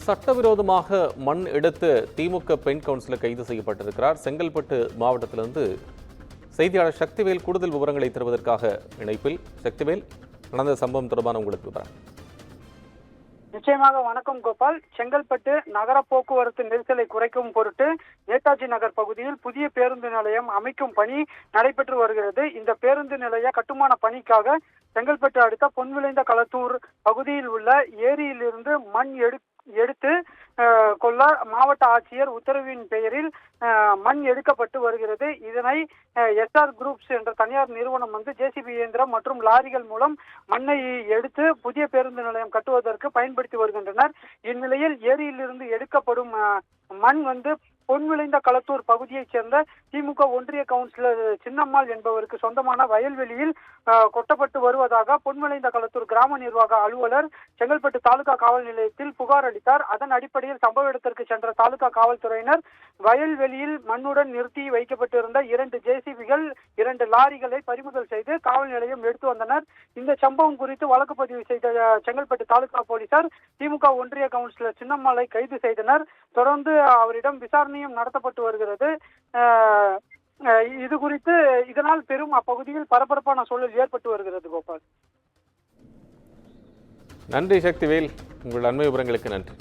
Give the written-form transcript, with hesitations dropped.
சட்டவிரோதமாக மண் எடுத்து திமுக பெண் கவுன்சிலர் கைது செய்யப்பட்டிருக்கிறார். செங்கல்பட்டு மாவட்டத்திலிருந்து செய்தியாளர் சக்திவேல் கூடுதல் விவரங்களை தருவதற்காக இணைப்பில். சக்திவேல், நடந்த சம்பவம் தொடர்பான உங்களுக்கு விவரம். நிச்சயமாக வணக்கம் கோபால். செங்கல்பட்டு நகர போக்குவரத்து நெரிசலை குறைக்கும் பொருட்டு நேதாஜி நகர் பகுதியில் புதிய பேருந்து நிலையம் அமைக்கும் பணி நடைபெற்று வருகிறது. இந்த பேருந்து நிலைய கட்டுமான பணிக்காக செங்கல்பட்டு அடுத்த பொன்விளைந்த களத்தூர் பகுதியில் உள்ள ஏரியிலிருந்து மண் எடுத்து கொள்ள மாவட்ட ஆட்சியர் உத்தரவின் பெயரில் மண் எடுக்கப்பட்டு வருகிறது. இதனை எஸ்ஆர் குரூப்ஸ் என்ற தனியார் நிறுவனம் ஜேசிபி இயந்திரம் மற்றும் லாரிகள் மூலம் மண்ணை எடுத்து புதிய பேருந்து நிலையம் கட்டுவதற்கு பயன்படுத்தி வருகின்றனர். இந்நிலையில் ஏரியிலிருந்து எடுக்கப்படும் மண் பொன்விளைந்த களத்தூர் பகுதியைச் சேர்ந்த திமுக ஒன்றிய கவுன்சிலர் சின்னம்மாள் என்பவருக்கு சொந்தமான வயல்வெளியில் கொட்டப்பட்டு வருவதாக பொன்விளைந்த களத்தூர் கிராம நிர்வாக அலுவலர் செங்கல்பட்டு தாலுகா காவல் நிலையத்தில் புகார் அளித்தார். அதன் அடிப்படையில் சம்பவ இடத்திற்கு சென்ற தாலுகா காவல்துறையினர் வயல்வெளியில் மண்ணுடன் நிறுத்தி வைக்கப்பட்டிருந்த 2 ஜேசிபிகள் 2 லாரிகளை பறிமுதல் செய்து காவல் நிலையம் எடுத்து வந்தனர். இந்த சம்பவம் குறித்து வழக்கு பதிவு செய்த செங்கல்பட்டு தாலுகா போலீசார் திமுக ஒன்றிய கவுன்சிலர் சின்னம்மாளை கைது செய்தனர். தொடர்ந்து அவரிடம் விசாரணையும் நடத்தப்பட்டு வருகிறது. இது குறித்து இதனால் பெரும் அப்பகுதியில் பரபரப்பான சூழல் ஏற்பட்டு வருகிறது. கோபால், நன்றி சக்திவேல், உங்கள் அண்மை விவரங்களுக்கு நன்றி.